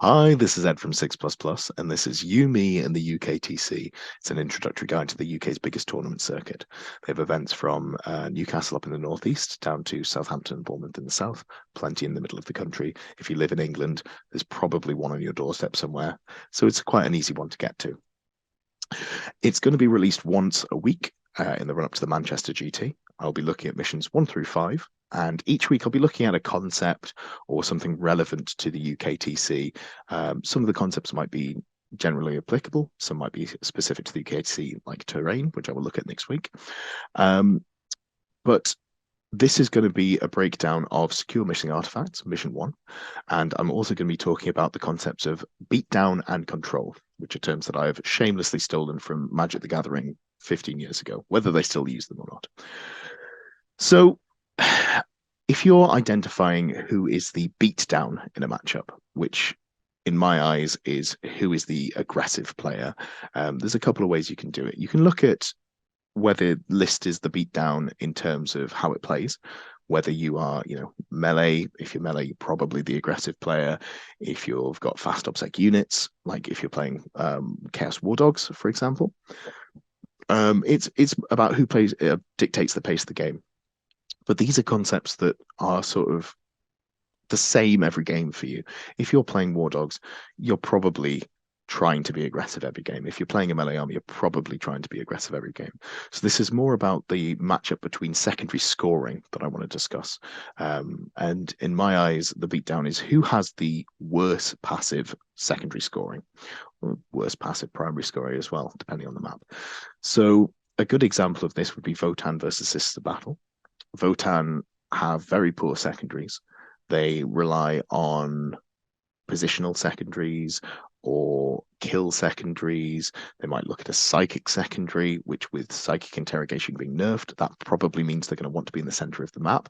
Hi, this is Ed from 6 and this is You, Me, and the UKTC. It's an introductory guide to the UK's biggest tournament circuit. They have events from Newcastle up in the northeast down to Southampton, Bournemouth in the south, plenty in the middle of the country. If you live in England, there's probably one on your doorstep somewhere. So it's quite an easy one to get to. It's going to be released once a week in the run up to the Manchester GT. I'll be looking at missions 1 through 5. And each week I'll be looking at a concept or something relevant to the UKTC. Some of the concepts might be generally applicable. Some might be specific to the UKTC, like terrain, which I will look at next week. But this is going to be a breakdown of Secure Missing Artefacts, Mission 1. And I'm also going to be talking about the concepts of beatdown and control, which are terms that I have shamelessly stolen from Magic the Gathering 15 years ago, whether they still use them or not. So if you're identifying who is the beatdown in a matchup, which in my eyes is who is the aggressive player, there's a couple of ways you can do it. You can look at whether list is the beatdown in terms of how it plays, whether you are, melee. If you're melee, you're probably the aggressive player. If you've got fast obsec units, like if you're playing Chaos War Dogs, for example, it's about who plays dictates the pace of the game. But these are concepts that are sort of the same every game for you. If you're playing War Dogs, you're probably trying to be aggressive every game. If you're playing a melee army, you're probably trying to be aggressive every game. So this is more about the matchup between secondary scoring that I want to discuss. And in my eyes, the beatdown is who has the worst passive secondary scoring, or worst passive primary scoring as well, depending on the map. So a good example of this would be Votann versus Sister Battle. Votann have very poor secondaries. They rely on positional secondaries or kill secondaries. They might look at a psychic secondary, which with psychic interrogation being nerfed, that probably means they're going to want to be in the center of the map,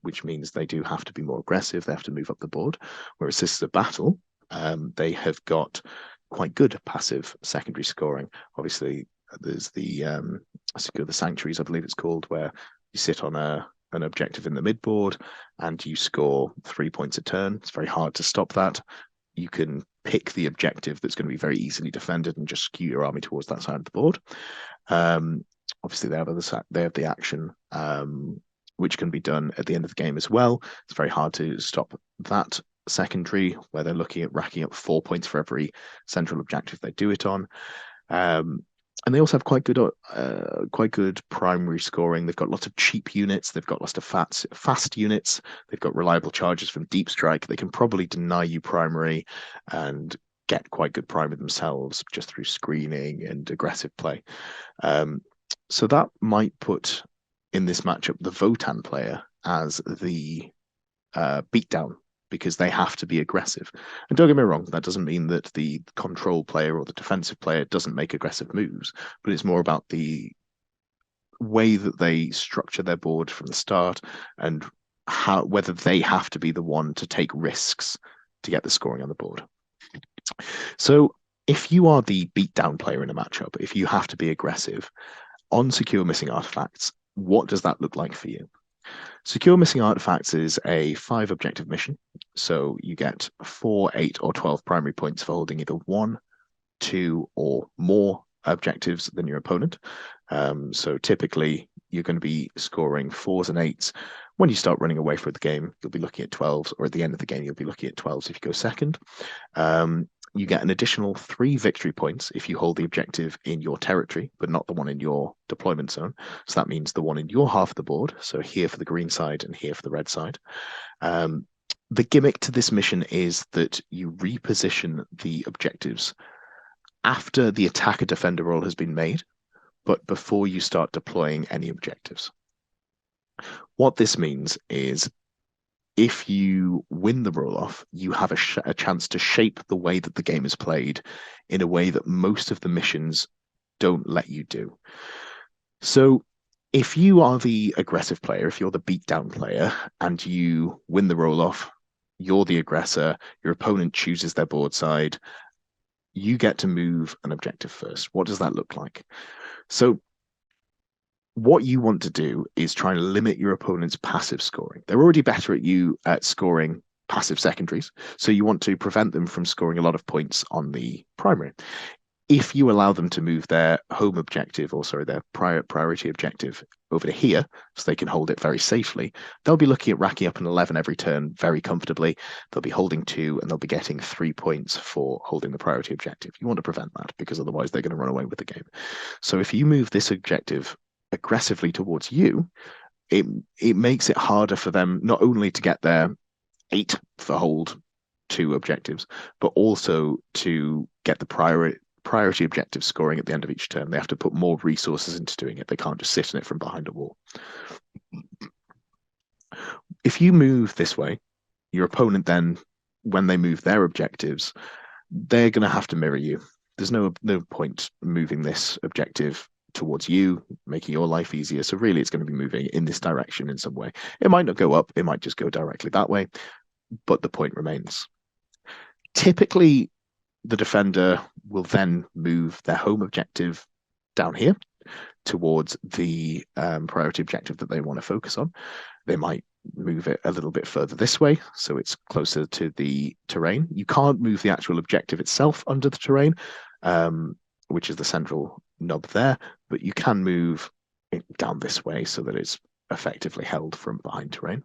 which means they do have to be more aggressive. They have to move up the board. Whereas Sister Battle, they have got quite good passive secondary scoring. Obviously, there's the Secure the Sanctuaries, I believe it's called, where you sit on an objective in the midboard and you score 3 points a turn. It's very hard to stop that. You can pick the objective that's going to be very easily defended and just skew your army towards that side of the board. Obviously, they have the action, which can be done at the end of the game as well. It's very hard to stop that secondary, where they're looking at racking up 4 points for every central objective they do it on. And they also have quite good primary scoring. They've got lots of cheap units. They've got lots of fast units. They've got reliable charges from Deep Strike. They can probably deny you primary and get quite good primary themselves just through screening and aggressive play. So that might put in this matchup the Votann player as the beatdown, because they have to be aggressive. And don't get me wrong, that doesn't mean that the control player or the defensive player doesn't make aggressive moves, but it's more about the way that they structure their board from the start and whether they have to be the one to take risks to get the scoring on the board. So if you are the beatdown player in a matchup, if you have to be aggressive on Secure Missing Artefacts, what does that look like for you? Secure Missing Artefacts is a 5 objective mission. So you get 4, 8, or 12 primary points for holding either 1, 2, or more objectives than your opponent. So typically you're going to be scoring 4s and 8s. When you start running away for the game, you'll be looking at 12s, or at the end of the game, you'll be looking at 12s if you go second. You get an additional 3 victory points if you hold the objective in your territory, but not the one in your deployment zone. So that means the one in your half of the board. So here for the green side and here for the red side. The gimmick to this mission is that you reposition the objectives after the attacker defender roll has been made, but before you start deploying any objectives. What this means is if you win the roll-off, you have a chance to shape the way that the game is played in a way that most of the missions don't let you do. So if you are the aggressive player, if you're the beatdown player, and you win the roll-off, you're the aggressor, your opponent chooses their board side, you get to move an objective first. What does that look like? So what you want to do is try and limit your opponent's passive scoring. They're already better at you at scoring passive secondaries. So you want to prevent them from scoring a lot of points on the primary. If you allow them to move their home objective, or sorry, their priority objective over to here, so they can hold it very safely, they'll be looking at racking up an 11 every turn very comfortably. They'll be holding 2 and they'll be getting 3 points for holding the priority objective. You want to prevent that because otherwise they're going to run away with the game. So if you move this objective aggressively towards you, it makes it harder for them not only to get their 8 for hold 2 objectives, but also to get the priority objective scoring at the end of each turn. They have to put more resources into doing it. They can't just sit in it from behind a wall. If you move this way, your opponent then, when they move their objectives, they're going to have to mirror you. There's no point moving this objective towards you, making your life easier. So really, it's going to be moving in this direction in some way. It might not go up. It might just go directly that way, but the point remains. Typically, the defender will then move their home objective down here towards the priority objective that they want to focus on. They might move it a little bit further this way, so it's closer to the terrain. You can't move the actual objective itself under the terrain, which is the central nub there, but you can move it down this way so that it's effectively held from behind terrain.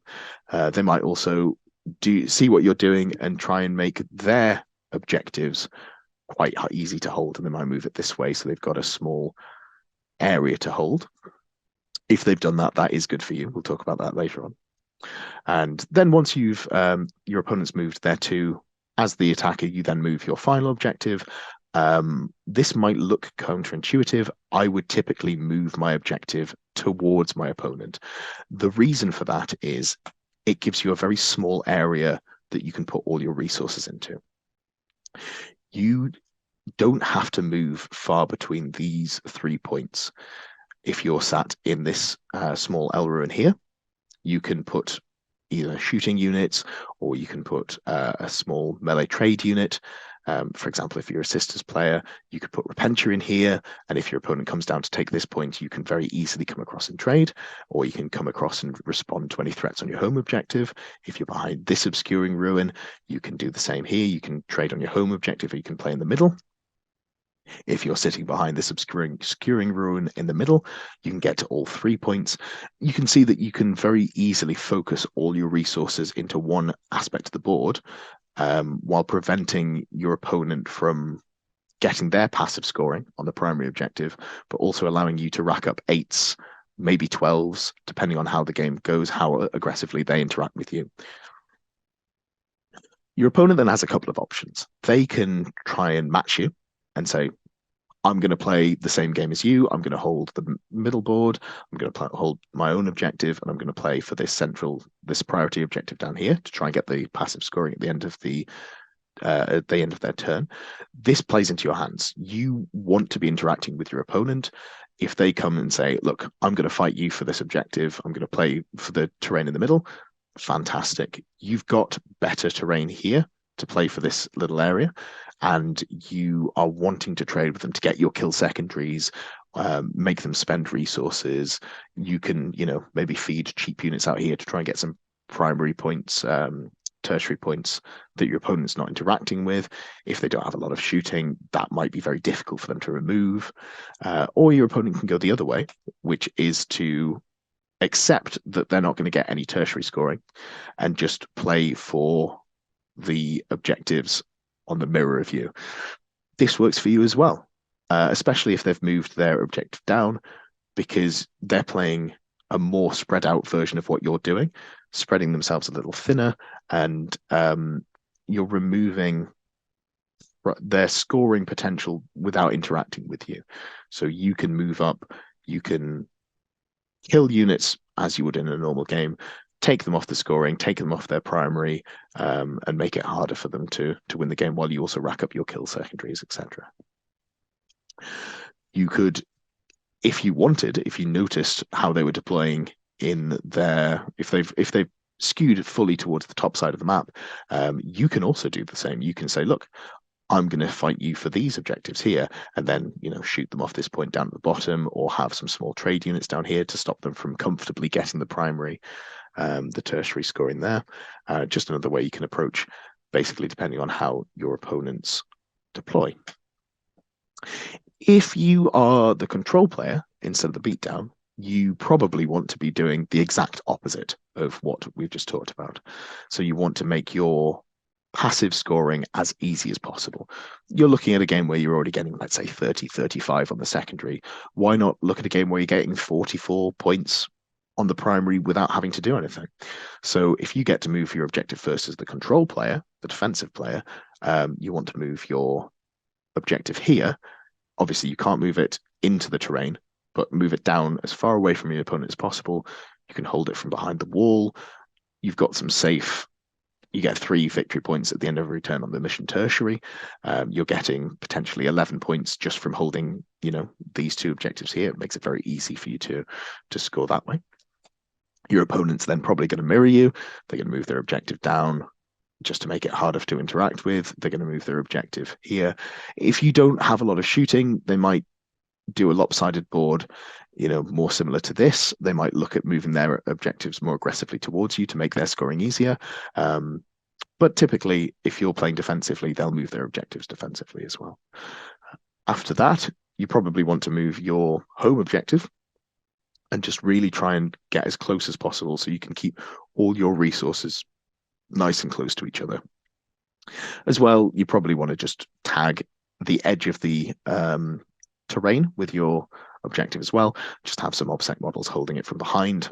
They might also see what you're doing and try and make their objectives quite easy to hold, and they might move it this way so they've got a small area to hold. If they've done that, that is good for you. We'll talk about that later on. And then once you've your opponent's moved there too, as the attacker, you then move your final objective. This might look counterintuitive. I would typically move my objective towards my opponent. The reason for that is it gives you a very small area that you can put all your resources into. You don't have to move far between these 3 points. If you're sat in this small L ruin here, you can put either shooting units or you can put a small melee trade unit. For example, if you're a sisters player, you could put Repentia in here, and if your opponent comes down to take this point, you can very easily come across and trade, or you can come across and respond to any threats on your home objective. If you're behind this obscuring ruin, you can do the same here. You can trade on your home objective, or you can play in the middle. If you're sitting behind this obscuring ruin in the middle, you can get to all 3 points. You can see that you can very easily focus all your resources into one aspect of the board, while preventing your opponent from getting their passive scoring on the primary objective, but also allowing you to rack up 8s, maybe 12s, depending on how the game goes, how aggressively they interact with you. Your opponent then has a couple of options. They can try and match you and say, I'm going to play the same game as you. I'm going to hold the middle board. I'm going to hold my own objective, and I'm going to play for this priority objective down here to try and get the passive scoring at the end of their turn. This plays into your hands. You want to be interacting with your opponent. If they come and say, look, I'm going to fight you for this objective, I'm going to play for the terrain in the middle, fantastic. You've got better terrain here to play for this little area, and you are wanting to trade with them to get your kill secondaries, make them spend resources. You can, maybe feed cheap units out here to try and get some primary points, tertiary points that your opponent's not interacting with. If they don't have a lot of shooting, that might be very difficult for them to remove. Or your opponent can go the other way, which is to accept that they're not going to get any tertiary scoring and just play for the objectives on the mirror of you. This works for you as well, especially if they've moved their objective down, because they're playing a more spread out version of what you're doing, spreading themselves a little thinner, and you're removing their scoring potential without interacting with you. So you can move up, you can kill units as you would in a normal game, take them off the scoring, take them off their primary, and make it harder for them to win the game while you also rack up your kill secondaries, etc. You could, if you wanted, if you noticed how they were deploying in their, if they've skewed fully towards the top side of the map, you can also do the same. You can say, look, I'm going to fight you for these objectives here, and then, shoot them off this point down at the bottom, or have some small trade units down here to stop them from comfortably getting the primary. the tertiary scoring there. Just another way you can approach, basically depending on how your opponents deploy. If you are the control player instead of the beatdown, you probably want to be doing the exact opposite of what we've just talked about. So you want to make your passive scoring as easy as possible. You're looking at a game where you're already getting, let's say, 30, 35 on the secondary. Why not look at a game where you're getting 44 points on the primary without having to do anything? So if you get to move your objective first as the control player, the defensive player, you want to move your objective here. Obviously, you can't move it into the terrain, but move it down as far away from your opponent as possible. You can hold it from behind the wall. You've got some safe. You get 3 victory points at the end of every turn on the mission tertiary. You're getting potentially 11 points just from holding, these 2 objectives here. It makes it very easy for you to score that way. Your opponent's then probably going to mirror you. They're going to move their objective down just to make it harder to interact with. They're going to move their objective here. If you don't have a lot of shooting, they might do a lopsided board, more similar to this. They might look at moving their objectives more aggressively towards you to make their scoring easier. But typically, if you're playing defensively, they'll move their objectives defensively as well. After that, you probably want to move your home objective and just really try and get as close as possible so you can keep all your resources nice and close to each other. As well, you probably want to just tag the edge of the terrain with your objective as well. Just have some OBSEC models holding it from behind.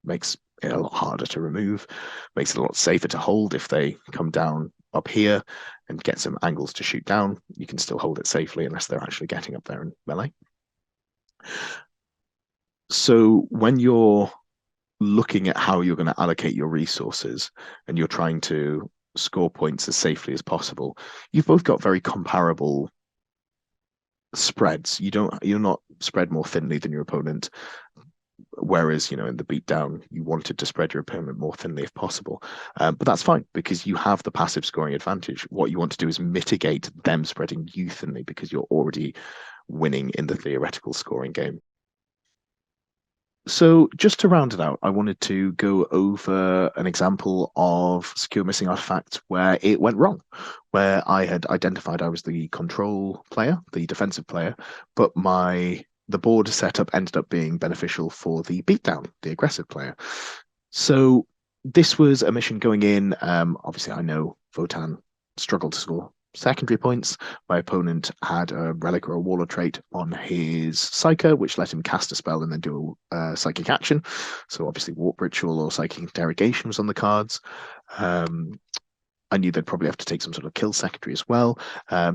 Makes it a lot harder to remove. Makes it a lot safer to hold if they come down up here and get some angles to shoot down. You can still hold it safely unless they're actually getting up there in melee. So when you're looking at how you're going to allocate your resources and you're trying to score points as safely as possible, you've both got very comparable spreads. You're not spread more thinly than your opponent, whereas in the beatdown you wanted to spread your opponent more thinly if possible, but that's fine because you have the passive scoring advantage. What you want to do is mitigate them spreading you thinly because you're already winning in the theoretical scoring game. So just to round it out, I wanted to go over an example of Secure Missing Artefacts where it went wrong, where I had identified I was the control player, the defensive player, but the board setup ended up being beneficial for the beatdown, the aggressive player. So this was a mission going in. Obviously, I know Votan struggled to score secondary points. My opponent had a relic or a warlord trait on his psyker, which let him cast a spell and then do a psychic action. So obviously warp ritual or psychic interrogation was on the cards. I knew they'd probably have to take some sort of kill secondary as well.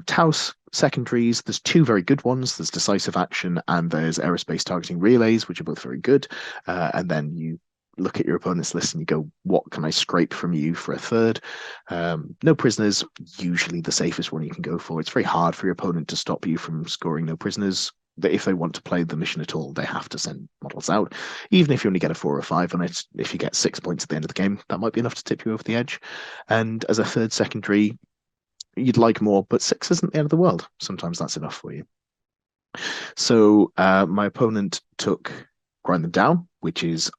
Taos secondaries, there's 2 very good ones. There's decisive action and there's aerospace targeting relays, which are both very good. And then you look at your opponent's list and you go, what can I scrape from you for a third? No prisoners, usually the safest one you can go for. It's very hard for your opponent to stop you from scoring no prisoners. But if they want to play the mission at all, they have to send models out. Even if you only get a 4 or 5 on it, if you get 6 points at the end of the game, that might be enough to tip you over the edge. And as a third secondary, you'd like more, but 6 isn't the end of the world. Sometimes that's enough for you. So my opponent took Grind Them Down, which is,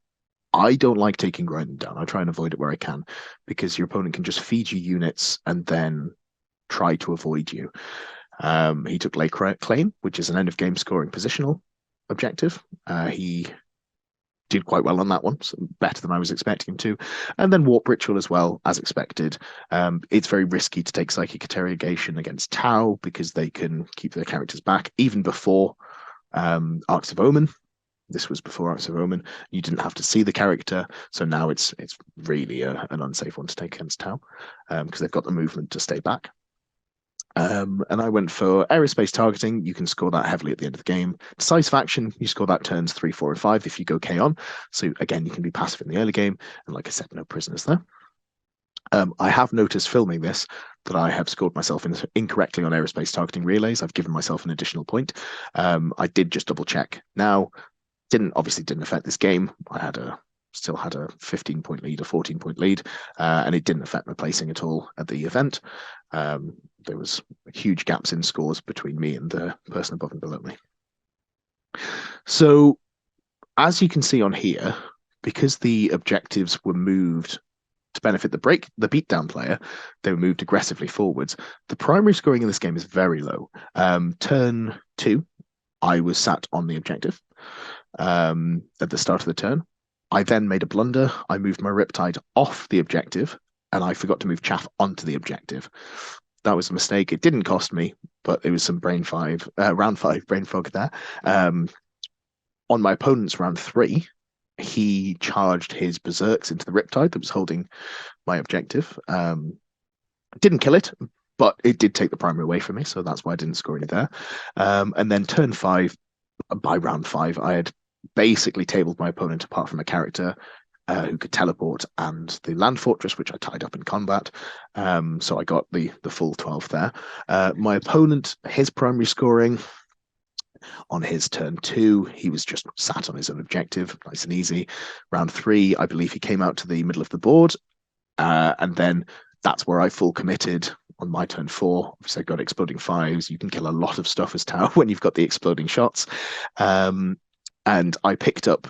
I don't like taking Grind Them Down. I try and avoid it where I can because your opponent can just feed you units and then try to avoid you. He took Lay Claim, which is an end of game scoring positional objective. He did quite well on that one, so better than I was expecting him to. And then Warp Ritual as well, as expected. It's very risky to take Psychic Interrogation against Tau because they can keep their characters back even before Arcs of Omen. This was before Arcs of Omen. You didn't have to see the character, so now it's really an unsafe one to take against Tau because they've got the movement to stay back. And I went for aerospace targeting. You can score that heavily at the end of the game. Decisive action, you score that turns 3, 4, and 5 if you go K on. So again, you can be passive in the early game. And like I said, no prisoners there. I have noticed filming this that I have scored myself incorrectly on aerospace targeting relays. I've given myself an additional point. I did just double check now. Obviously didn't affect this game. I still had a 15-point lead, a 14-point lead, and it didn't affect my placing at all at the event. There was huge gaps in scores between me and the person above and below me. So as you can see on here, because the objectives were moved to benefit the beatdown player, they were moved aggressively forwards. The primary scoring in this game is very low. Turn 2, I was sat on the objective at the start of the turn. I then made a blunder. I moved my Riptide off the objective, and I forgot to move Chaff onto the objective. That was a mistake. It didn't cost me, but it was some round 5 brain fog there. On my opponent's round 3, he charged his berserks into the Riptide that was holding my objective. Didn't kill it, but it did take the primary away from me, so that's why I didn't score any there. And then turn 5, by round 5, I had basically tabled my opponent apart from a character who could teleport and the land fortress, which I tied up in combat. So I got the full 12 there. My opponent, his primary scoring on his turn 2, he was just sat on his own objective, nice and easy. Round 3, I believe he came out to the middle of the board, and then that's where I full committed on my turn 4. Obviously, I got exploding 5s. You can kill a lot of stuff as Tower when you've got the exploding shots. And I picked up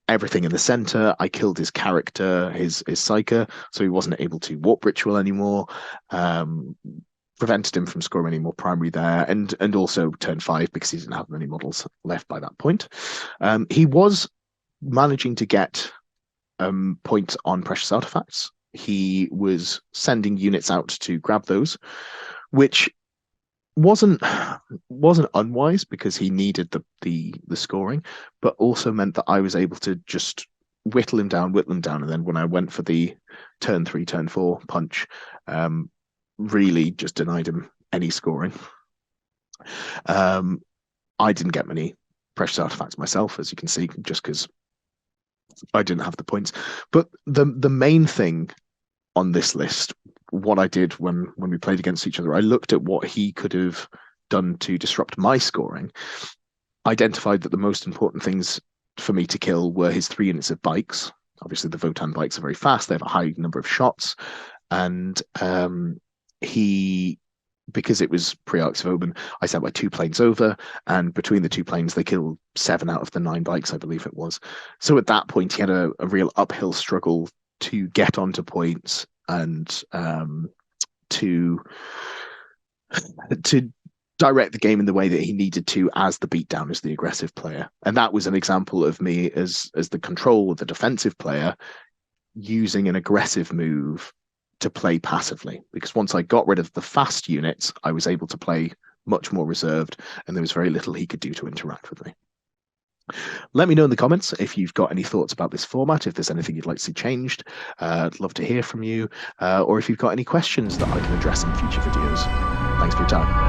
everything in the center. I killed his character, his Psyker, so he wasn't able to warp ritual anymore. Prevented him from scoring any more primary there, and also turn 5 because he didn't have many models left by that point. He was managing to get points on precious artifacts. He was sending units out to grab those, which wasn't unwise because he needed the scoring, but also meant that I was able to just whittle him down, and then when I went for the turn 3, turn 4 punch, really just denied him any scoring. I didn't get many precious artifacts myself, as you can see, just because I didn't have the points. But the main thing on this list, what I did when we played against each other, I looked at what he could have done to disrupt my scoring, identified that the most important things for me to kill were his 3 units of bikes. Obviously, the Votan bikes are very fast. They have a high number of shots. And because it was pre-Arcs of Omen, I sent my 2 planes over, and between the 2 planes, they killed 7 out of the 9 bikes, I believe it was. So at that point, he had a real uphill struggle to get onto points and to direct the game in the way that he needed to as the beatdown, as the aggressive player. And that was an example of me as the control of the defensive player using an aggressive move to play passively, because once I got rid of the fast units, I was able to play much more reserved, and there was very little he could do to interact with me. Let me know in the comments if you've got any thoughts about this format, if there's anything you'd like to see changed. I'd love to hear from you, or if you've got any questions that I can address in future videos. Thanks for your time.